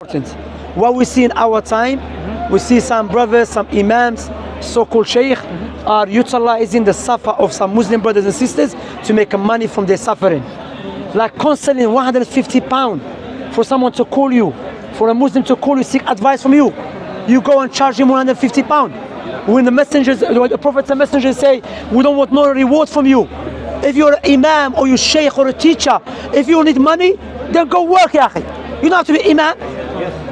important. What we see in our time, we see some brothers, some imams, so-called sheikh, are utilizing the suffer of some Muslim brothers and sisters to make money from their suffering. Like constantly £150 for someone to call you, for a Muslim to call you, seek advice from you. You go and charge him £150. When the messengers, the prophets and messengers say, we don't want no reward from you. If you're an imam or you sheikh or a teacher, if you need money, then go work, ya akhi. You don't have to be imam.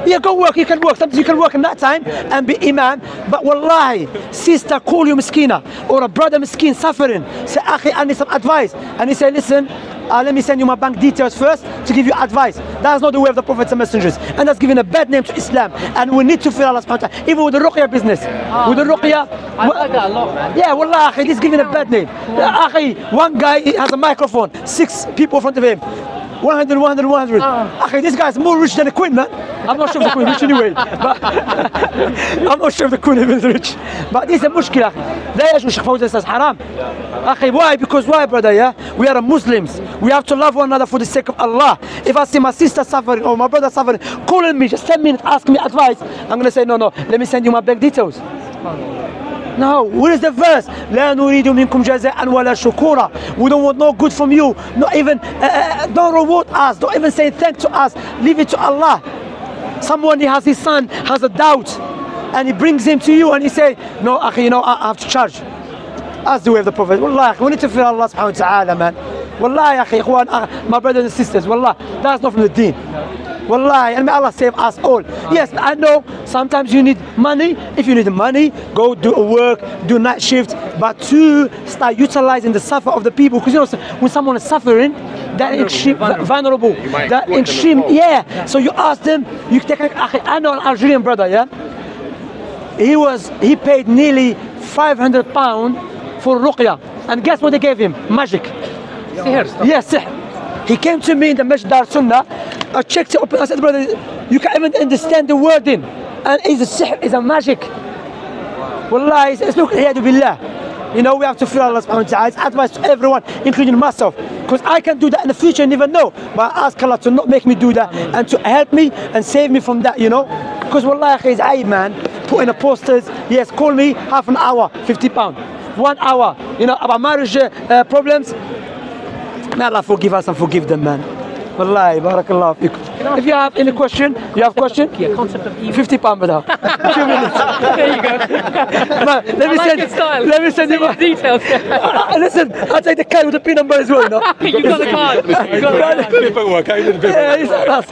Yeah, go work, you can work. Sometimes you can work in that time and be imam. But wallahi, sister call you miskina, or a brother miskin suffering, say, akhi, I need some advice. And he say, listen, let me send you my bank details first to give you advice. That's not the way of the prophets and messengers. And that's giving a bad name to Islam. And we need to fear Allah subhanahu wa ta'ala. Even with the ruqya business. With the ruqya. I've heard that a lot, man. Yeah, wallah, akhi, this is giving a bad name. Akhi, one guy has a microphone, 6 people in front of him. 100. Akhi, this guy is more rich than the queen, man. I'm not sure if the queen is rich anyway. But I'm not sure if the queen is rich. But this is a mushkila. لا يجوز Sheikh Fawzan says haram. Akhi, why? Because why, brother? Yeah, we are Muslims. We have to love one another for the sake of Allah. If I see my sister suffering or my brother suffering, calling me, just 10 minutes, ask me advice, I'm gonna say no. Let me send you my bank details. No, where is the verse? لا نريد منكم جزاء ولا شكورا. We don't want no good from you. Not even, don't reward us. Don't even say thank to us. Leave it to Allah. Someone, he has his son, has a doubt, and he brings him to you and he say, no, akhi, you know, I have to charge. That's the way of the Prophet. Wallah, we need to fear Allah subhanahu wa ta'ala, man. Wallah, akhi, ikhwan, my brothers and sisters, wallah, that's not from the deen. Wallahi, and may Allah save us all. Yes, I know sometimes you need money. If you need money, go do a work, do night shift. But to start utilizing the suffer of the people, because you know when someone is suffering, that extreme vulnerable, that extreme, yeah. So you ask them, you take. I know an Algerian brother, yeah. He paid nearly £500 for ruqya, and guess what they gave him? Magic. Yes, he came to me in the Masjid Dar Sunnah. I checked it up. I said, brother, you can't even understand the wording, and it's a magic. Wallah, it's look here to billah. You know, we have to fear Allah subhanahu wa ta'ala. It's advice to everyone, including myself, because I can do that in the future and never know. But I ask Allah to not make me do that and to help me and save me from that, you know. Because wallah, it's aib, man. Put in the posters, yes, call me half an hour, £50. 1 hour, you know, about marriage problems. May Allah forgive us and forgive them, man. Wallahi, barakallah fikum. If you have any question, you have question? Yeah, concept of evil. £50 brother. 2 minutes. There you go. Man, let me send you my details. Listen, I'll take the card with the PIN number as well, you know? You've got the card. You've got the card.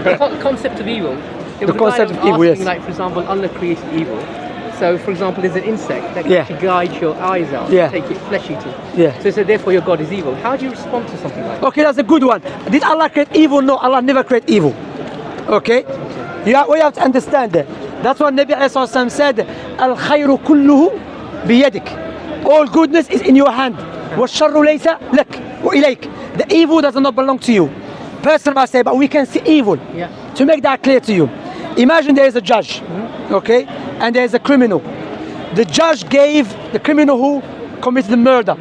Yeah, Concept of evil. The concept of evil, yes. Like, for example, Allah created evil. So, for example, there's an insect that can actually guide your eyes out, take it flesh eating. Yeah. So therefore your God is evil. How do you respond to something like that? Okay, that's a good one. Did Allah create evil? No, Allah never create evil. Okay? We have to understand that. That's what Nabi ﷺ said, Al-khayru kulluhu biyadik. All goodness is in your hand. وَالشَّرُّ لَيْسَ لَكْ وَإِلَيْكَ. The evil does not belong to you. Person must say, but we can see evil. Yeah. To make that clear to you, imagine there is a judge, okay, and there is a criminal. The judge gave the criminal who committed the murder.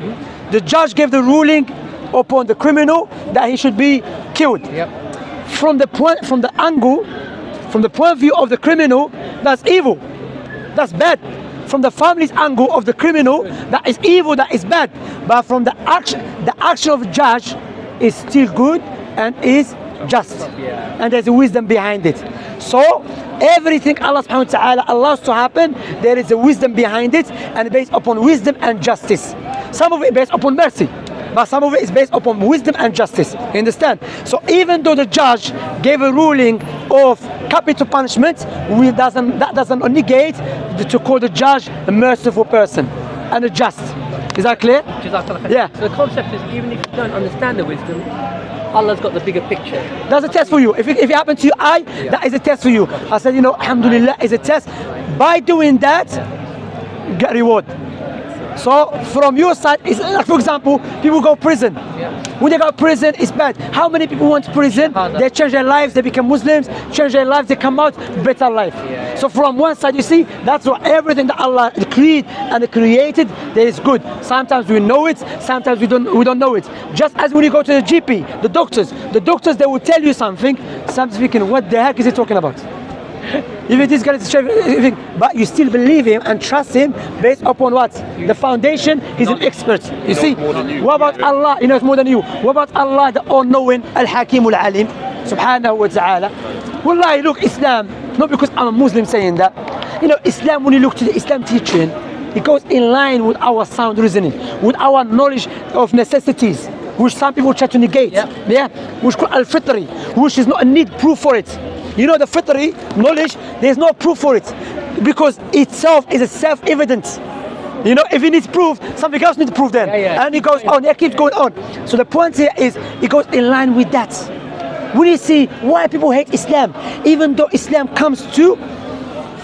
The judge gave the ruling upon the criminal that he should be killed. Yep. From the point of view of the criminal, that's evil, that's bad. From the family's angle of the criminal, that is evil, that is bad. But from the action of the judge is still good and is just, and there's a wisdom behind it. So everything Allah subhanahu wa ta'ala allows to happen, there is a wisdom behind it, and based upon wisdom and justice. Some of it based upon mercy, but some of it is based upon wisdom and justice. You understand? So even though the judge gave a ruling of capital punishment, that doesn't negate to call the judge a merciful person and a just. Is that clear? Yeah. So the concept is, even if you don't understand the wisdom, Allah's got the bigger picture. That's a test for you. If it happens to your eye, that is a test for you. I said, you know, alhamdulillah is a test. By doing that, you get reward. So from your side, it's like, for example, people go prison. When they go to prison, it's bad. How many people went to prison? They change their lives, they become Muslims, change their lives, they come out, better life. So from one side, you see, that's what everything that Allah created and created, that is good. Sometimes we know it, sometimes we don't know it. Just as when you go to the GP, the doctors, they will tell you something, sometimes thinking, what the heck is he talking about? Even this guy is, but you still believe him and trust him based upon what? The foundation, he's an expert. You see? What about Allah? He knows more than you. What about Allah, the all-knowing, Al-Hakim Al-Alim, subhanahu wa ta'ala? Wallahi, look, Islam, not because I'm a Muslim saying that. You know, Islam, when you look to the Islam teaching, it goes in line with our sound reasoning, with our knowledge of necessities, which some people try to negate. Which called Al-Fitri, which is not a need proof for it. You know, the fitri knowledge, there's no proof for it because itself is a self-evident. You know, if it needs proof, something else needs proof then. And it goes on, it keeps going on. So the point here is, it goes in line with that. When you see why people hate Islam, even though Islam comes to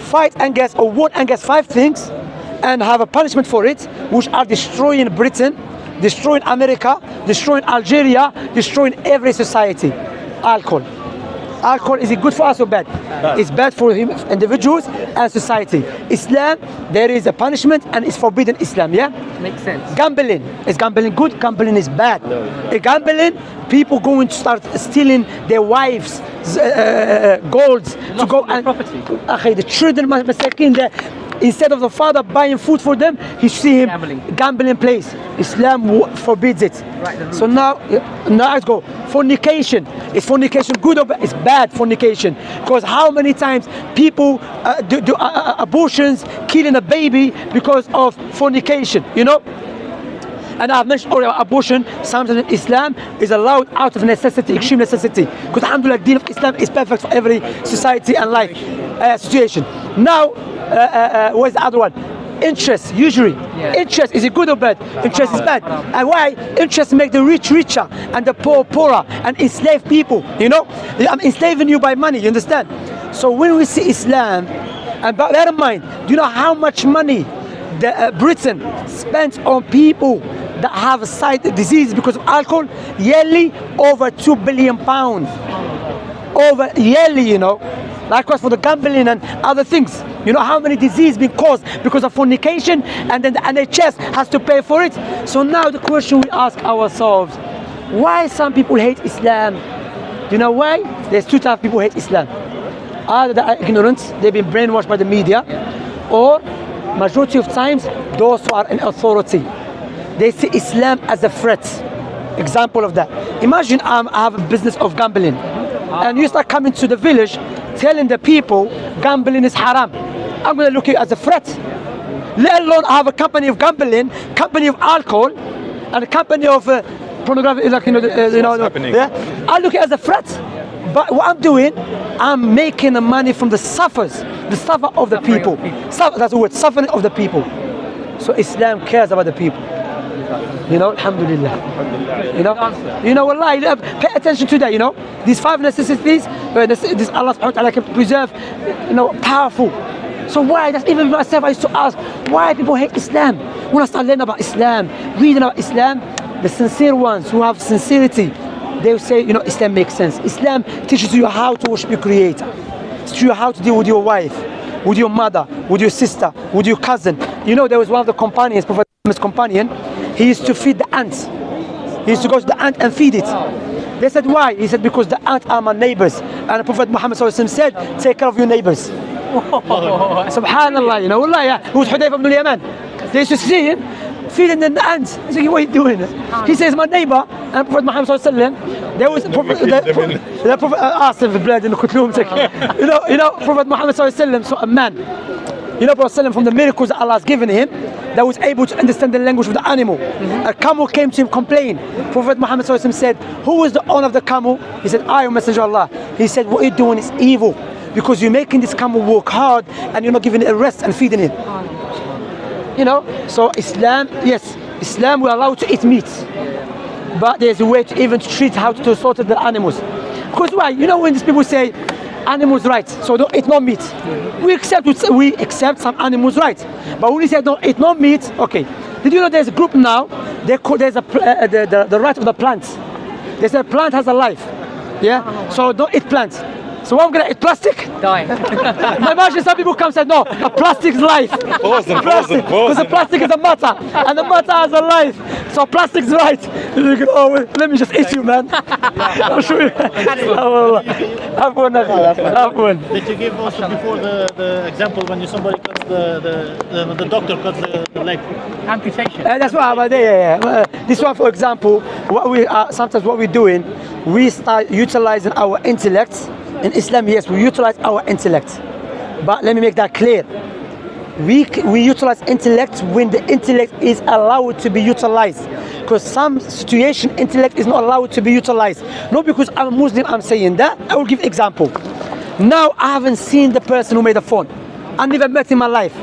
fight against or warn against 5 things and have a punishment for it, which are destroying Britain, destroying America, destroying Algeria, destroying every society. Alcohol. Alcohol, is it good for us or bad? It's bad for individuals and society. Islam, there is a punishment and it's forbidden Islam, Makes sense. Gambling. Is gambling good? Gambling is bad. Gambling, people going to start stealing their wives' golds to go and property. The children, instead of the father buying food for them, he see him gambling place. Islam forbids it. So now let's go. Fornication. Is fornication good or bad? It's bad, fornication. Because how many times people do abortions, killing a baby because of fornication, you know? And I've mentioned already abortion, sometimes in Islam is allowed out of necessity, extreme necessity. Because alhamdulillah, the deen of Islam is perfect for every society and life situation. Now, where's the other one? Interest, usually. Interest, is it good or bad? Interest is bad. And why? Interest make the rich richer and the poor poorer and enslave people, you know? I'm enslaving you by money, you understand? So when we see Islam, and bear in mind, do you know how much money Britain spends on people that have a side disease because of alcohol? Yearly, over £2 billion. Over yearly, you know. Likewise for the gambling and other things. You know how many diseases being caused because of fornication, and then the NHS has to pay for it. So now the question we ask ourselves, why some people hate Islam? Do you know why? There's 2 types of people hate Islam. Either they are ignorant, they've been brainwashed by the media, or majority of times those who are in authority. They see Islam as a threat. Example of that. Imagine I have a business of gambling, and you start coming to the village telling the people gambling is haram. I'm going to look at it as a threat. Let alone I have a company of gambling, company of alcohol, and a company of pornography. Like, I look at it as a threat. But what I'm doing, I'm making the money from the suffer of the people. That's the word, suffering of the people. So Islam cares about the people. You know, alhamdulillah. You know, wallahi, pay attention to that, you know. These 5 necessities, this Allah subhanahu wa ta'ala can preserve, you know, powerful. So why, that's even myself, I used to ask, why people hate Islam? When I start learning about Islam, reading about Islam, the sincere ones who have sincerity, they will say, you know, Islam makes sense. Islam teaches you how to worship your Creator. It teaches you how to deal with your wife, with your mother, with your sister, with your cousin. You know, there was one of the companions, Prophet Muhammad's companion, he used to feed the ants. He used to go to the ant and feed it. They said, why? He said, because the ants are my neighbors. And Prophet Muhammad said, take care of your neighbors. Subhanallah, you know, wallah, who was Hyde ibn al-Yaman. They used to see him feeding the ants. He said, what are you doing? He says, my neighbor, and Prophet Muhammad there was the Prophet asked him for blood in the kutlum. You know, Prophet Muhammad saw a man. You know, Prophet from the miracles that Allah has given him, that was able to understand the language of the animal. A camel came to him complain. Prophet Muhammad said, who is the owner of the camel? He said, I am Messenger of Allah. He said, what you're doing is evil, because you're making this camel work hard and you're not giving it a rest and feeding it. You know, so Islam, yes, Islam will allow you to eat meat, but there's a way to even treat how to slaughter the animals. Because why? You know, when these people say animals right, so don't eat no meat. We accept some animals right, but when we say don't eat no meat, okay, Did you know there's a group now? There's the right of the plants. They say plant has a life. Yeah. So don't eat plants. So I'm gonna eat plastic. Die. Imagine some people come and say, no, a plastic's life. Because the plastic is a matter, and the matter has a life. So plastic's right. You can, oh, let me just eat you, man. I'll show you. Did you give also before the example when somebody cuts the doctor cuts the leg? Amputation. That's what I'm this one, for example, sometimes what we're doing, we start utilizing our intellect. In Islam, yes, we utilize our intellect. But let me make that clear. We utilize intellect when the intellect is allowed to be utilized. Because some situation, intellect is not allowed to be utilized. Not because I'm a Muslim, I'm saying that. I will give example. Now, I haven't seen the person who made the phone. I never met in my life.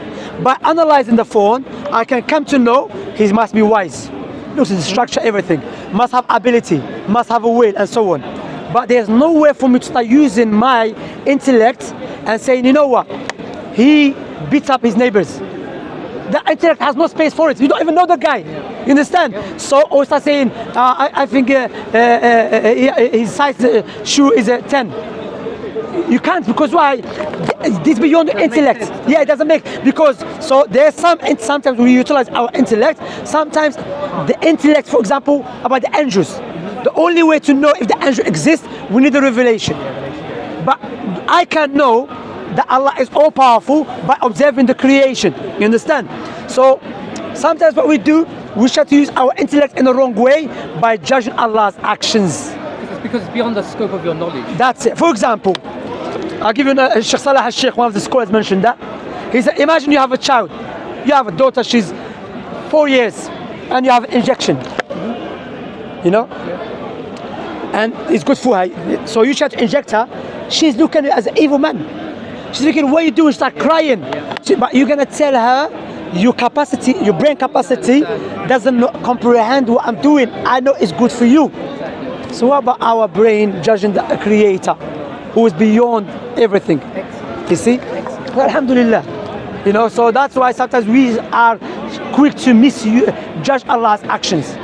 By analyzing the phone, I can come to know he must be wise. Looks at the structure, everything. Must have ability, must have a will, and so on. But there's no way for me to start using my intellect and saying, you know what, he beats up his neighbors. The intellect has no space for it. You don't even know the guy. You understand? So I start saying, I think his size shoe is a 10. You can't, because why? This beyond the intellect. Yeah, it doesn't make, because so there's sometimes we utilize our intellect. Sometimes the intellect, for example, about the angels. The only way to know if the angel exists, we need a revelation. But I can know that Allah is all powerful by observing the creation. You understand? So sometimes what we do, we try to use our intellect in the wrong way by judging Allah's actions. Because it's beyond the scope of your knowledge. That's it. For example, I'll give you Sheikh Salah al-Sheikh, one of the scholars mentioned that. He said, imagine you have a child, you have a daughter, she's 4 years, and you have an injection. You know? And it's good for her. So you try to inject her, she's looking at you as an evil man. She's looking, what are you doing? Start crying. But you're gonna tell her your capacity, your brain capacity doesn't comprehend what I'm doing. I know it's good for you. So what about our brain judging the creator who is beyond everything? You see? Well, alhamdulillah. You know, so that's why sometimes we are quick to misjudge Allah's actions.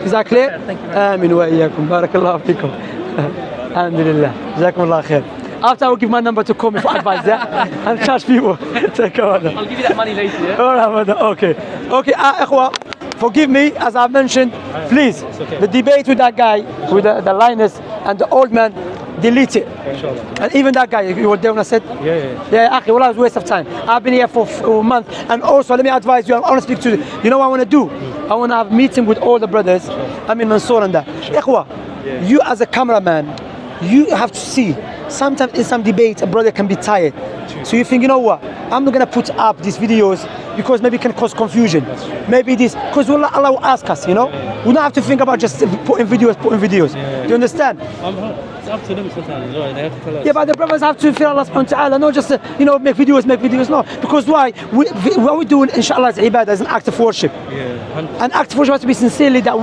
Is that clear? Thank you very much. آمين وإياكم بارك الله فيكم. الحمد لله جزاكم الله خير. After I will give my number to call me for advice, yeah, and charge people. Take care. I'll give you that money later. Yeah? All right, okay. Okay, Ikhwa, forgive me, as I mentioned, please. Okay. The debate with that guy, with the lioness and the old man, delete it. Inshallah. And even that guy, you were there when I said, Yeah. Akhi, well, it was a waste of time. I've been here for a month, and also let me advise you. I want to speak to you. You know what I want to do? I want to have a meeting with all the brothers. I mean, Mansour and that. Ikhwa, you as a cameraman, you have to see. Sometimes in some debate, a brother can be tired. So you think, you know what? I'm not gonna put up these videos because maybe it can cause confusion. Maybe this, because Allah will ask us, you know. We don't have to think about just putting videos. Do you understand? It's up to them sometimes, right? They have to tell us. Yeah, but the brothers have to fear Allah subhanahu wa ta'ala, not just, make videos, no. Because why? What we're doing, inshallah, is ibadah, is an act of worship. Yeah. An act of worship has to be sincerely that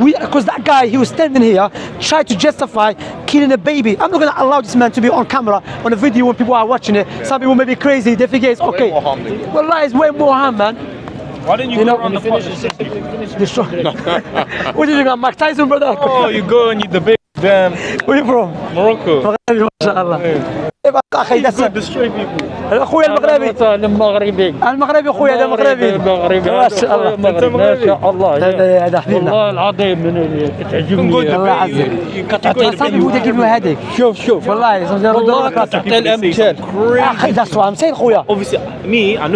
because that guy, he was standing here, tried to justify killing a baby. I'm not going to allow this man to be on camera, on a video when people are watching it. Some people may be crazy, they think it's okay. Wallah, it's way more harm, man. Why didn't you go around the Finish pot? Destroy. What do you think? I'm Mike Tyson, brother? Oh, you go and you debate them. Where you from? Morocco. مغربي ما شاء الله. إيه أخي You could destroy people. أخويا المغربي. المغربي المغربي أخويا هذا مغربي. المغربي ما شاء الله. ما شاء الله هذا حبيبنا. والله العظيم من تعجبني الله يعزك. صاحبي بودي كيف هذيك. شوف والله والله قطعت الامثال أخي that's what I'm saying خويا. Obviously, me, I know.